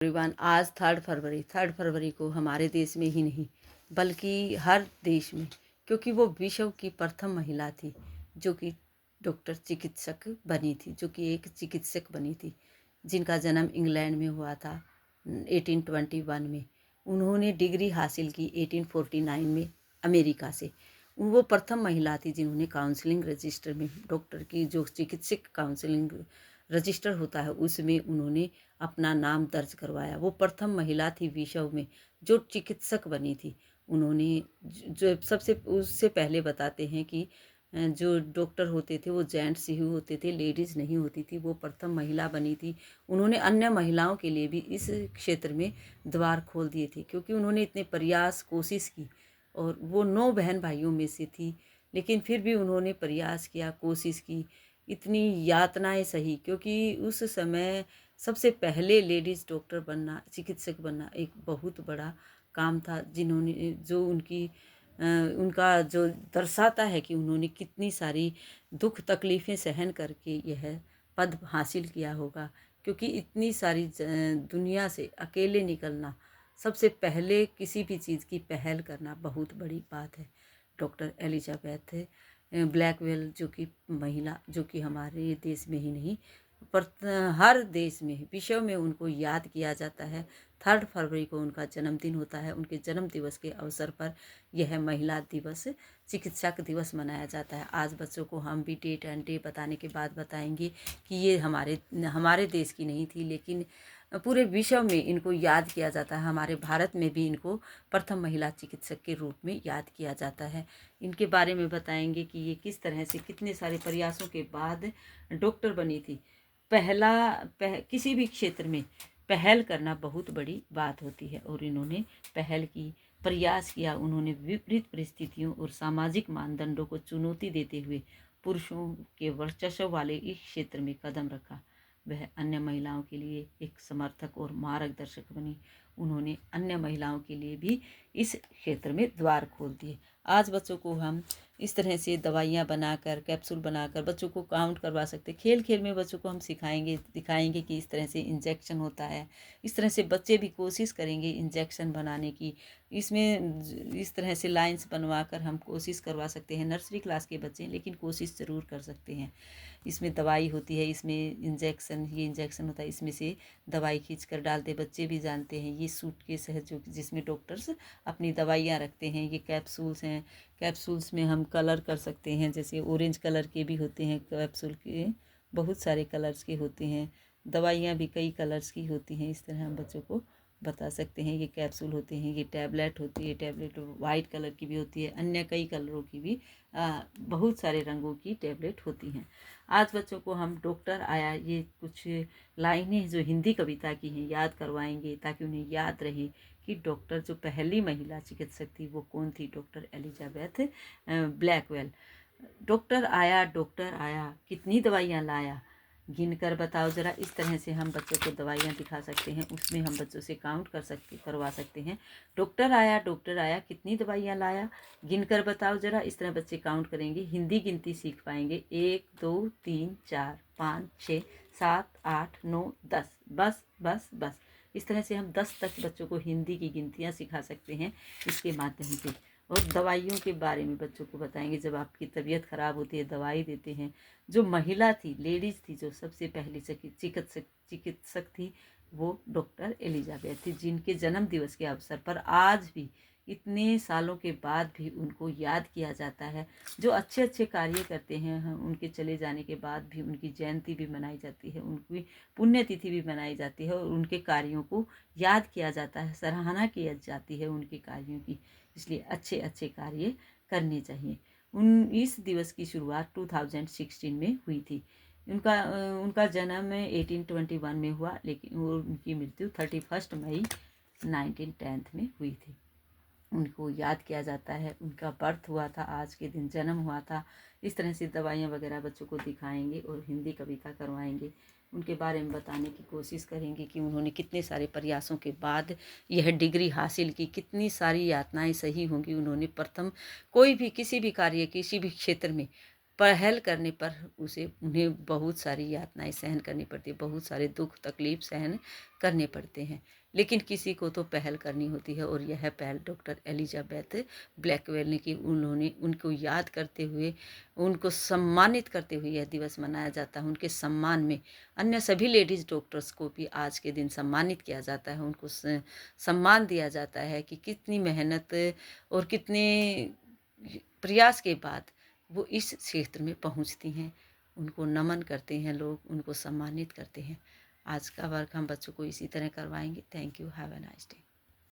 Everyone, आज 3 फरवरी को हमारे देश में ही नहीं बल्कि हर देश में, क्योंकि वो विश्व की प्रथम महिला थी जो कि डॉक्टर चिकित्सक बनी थी, जो कि एक चिकित्सक बनी थी, जिनका जन्म इंग्लैंड में हुआ था 1821 में। उन्होंने डिग्री हासिल की 1849 में अमेरिका से। वो प्रथम महिला थी जिन्होंने काउंसलिंग रजिस्टर में, डॉक्टर की जो चिकित्सक काउंसलिंग रजिस्टर होता है उसमें उन्होंने अपना नाम दर्ज करवाया। वो प्रथम महिला थी विश्व में जो चिकित्सक बनी थी। उन्होंने जो सबसे उससे पहले बताते हैं कि जो डॉक्टर होते थे वो जेंट्स ही होते थे, लेडीज़ नहीं होती थी। वो प्रथम महिला बनी थी। उन्होंने अन्य महिलाओं के लिए भी इस क्षेत्र में द्वार खोल दिए थे, क्योंकि उन्होंने इतने प्रयास कोशिश की और वो 9 बहन भाइयों में से थी, लेकिन फिर भी उन्होंने प्रयास किया, कोशिश की, इतनी यातनाएं सही, क्योंकि उस समय सबसे पहले लेडीज़ डॉक्टर बनना, चिकित्सक बनना एक बहुत बड़ा काम था। जिन्होंने जो उनका जो दर्शाता है कि उन्होंने कितनी सारी दुख तकलीफ़ें सहन करके यह पद हासिल किया होगा, क्योंकि इतनी सारी दुनिया से अकेले निकलना, सबसे पहले किसी भी चीज़ की पहल करना बहुत बड़ी बात है। डॉक्टर एलिजाबेथ ब्लैकवेल जो कि महिला, जो कि हमारे देश में ही नहीं पर हर देश में, विश्व में उनको याद किया जाता है। 3 फरवरी को उनका जन्मदिन होता है। उनके जन्म दिवस के अवसर पर यह महिला दिवस, चिकित्सक दिवस मनाया जाता है। आज बच्चों को हम भी डेट एंड डे बताने के बाद बताएंगे कि ये हमारे देश की नहीं थी, लेकिन पूरे विश्व में इनको याद किया जाता है। हमारे भारत में भी इनको प्रथम महिला चिकित्सक के रूप में याद किया जाता है। इनके बारे में बताएंगे कि ये किस तरह से कितने सारे प्रयासों के बाद डॉक्टर बनी थी। किसी भी क्षेत्र में पहल करना बहुत बड़ी बात होती है, और इन्होंने पहल की, प्रयास किया। उन्होंने विपरीत परिस्थितियों और सामाजिक मानदंडों को चुनौती देते हुए पुरुषों के वर्चस्व वाले इस क्षेत्र में कदम रखा। वह अन्य महिलाओं के लिए एक समर्थक और मार्गदर्शक बनी। उन्होंने अन्य महिलाओं के लिए भी इस क्षेत्र में द्वार खोल दिए। आज बच्चों को हम इस तरह से दवाइयाँ बनाकर, कैप्सूल बनाकर बच्चों को काउंट करवा सकते। खेल खेल में बच्चों को हम सिखाएंगे, दिखाएंगे कि इस तरह से इंजेक्शन होता है। इस तरह से बच्चे भी कोशिश करेंगे इंजेक्शन बनाने की। इसमें इस तरह से लाइंस बनवा कर हम कोशिश करवा सकते हैं। नर्सरी क्लास के बच्चे, लेकिन कोशिश ज़रूर कर सकते हैं। इसमें दवाई होती है, इसमें इंजेक्शन, ये इंजेक्शन होता है, इसमें से दवाई खींच कर डालते। बच्चे भी जानते हैं। ये सूटकेस है जो जिसमें डॉक्टर्स अपनी दवाइयाँ रखते हैं। ये कैप्सूल्स हैं। कैप्सूल्स में हम कलर कर सकते हैं, जैसे ऑरेंज कलर के भी होते हैं कैप्सूल के, बहुत सारे कलर्स के होते हैं। दवाइयाँ भी कई कलर्स की होती हैं। इस तरह हम बच्चों को बता सकते हैं। ये कैप्सूल होते हैं, ये टैबलेट होती है। टैबलेट वाइट कलर की भी होती है, अन्य कई कलरों की भी, बहुत सारे रंगों की टैबलेट होती हैं। आज बच्चों को हम डॉक्टर आया, ये कुछ लाइनें जो हिंदी कविता की हैं याद करवाएंगे, ताकि उन्हें याद रहे कि डॉक्टर जो पहली महिला चिकित्सक थी वो कौन थी, डॉक्टर एलिजाबेथ ब्लैकवेल। डॉक्टर आया कितनी दवाइयाँ लाया, गिन कर बताओ ज़रा। इस तरह से हम बच्चों को दवाइयाँ दिखा सकते हैं। उसमें हम बच्चों से काउंट करवा सकते हैं। डॉक्टर आया कितनी दवाइयाँ लाया, गिन कर बताओ ज़रा। इस तरह बच्चे काउंट करेंगे, हिंदी गिनती सीख पाएंगे। 1 2 3 4 5 6 7 8 9 10, बस बस बस। इस तरह से हम 10 तक बच्चों को हिंदी की गिनतियाँ सिखा सकते हैं इसके माध्यम से। और दवाइयों के बारे में बच्चों को बताएंगे। जब आपकी तबीयत ख़राब होती है, दवाई देते हैं। जो महिला थी, लेडीज़ थी, जो सबसे पहली चिकित्सक थी, वो डॉक्टर एलिजाबेथ थी, जिनके जन्म दिवस के अवसर पर आज भी, इतने सालों के बाद भी उनको याद किया जाता है। जो अच्छे अच्छे कार्य करते हैं, उनके चले जाने के बाद भी उनकी जयंती भी मनाई जाती है, उनकी पुण्यतिथि भी मनाई जाती है, और उनके कार्यों को याद किया जाता है, सराहना की जाती है उनके कार्यों की। इसलिए अच्छे अच्छे कार्य करने चाहिए। इस दिवस की शुरुआत 2016 में हुई थी। उनका जन्म 1821 में हुआ, लेकिन उनकी मृत्यु 31 मई 1910 में हुई थी। उनको याद किया जाता है। उनका बर्थ हुआ था, आज के दिन जन्म हुआ था। इस तरह से दवाइयाँ वगैरह बच्चों को दिखाएंगे और हिंदी कविता करवाएंगे। उनके बारे में बताने की कोशिश करेंगे कि उन्होंने कितने सारे प्रयासों के बाद यह डिग्री हासिल की, कितनी सारी यातनाएं सही होंगी। उन्होंने प्रथम कोई भी किसी भी कार्य, किसी भी क्षेत्र में पहल करने पर उन्हें बहुत सारी यातनाएं सहन करनी पड़ती है, बहुत सारे दुख तकलीफ सहन करने पड़ते हैं, लेकिन किसी को तो पहल करनी होती है। और यह पहल डॉक्टर एलिजाबेथ ब्लैकवेल ने की। उन्होंने उनको याद करते हुए, उनको सम्मानित करते हुए यह दिवस मनाया जाता है। उनके सम्मान में अन्य सभी लेडीज़ डॉक्टर्स को भी आज के दिन सम्मानित किया जाता है, उनको सम्मान दिया जाता है कि कितनी मेहनत और कितने प्रयास के बाद वो इस क्षेत्र में पहुंचती हैं। उनको नमन करते हैं लोग, उनको सम्मानित करते हैं। आज का वर्क हम बच्चों को इसी तरह करवाएंगे। Thank you, have a nice day.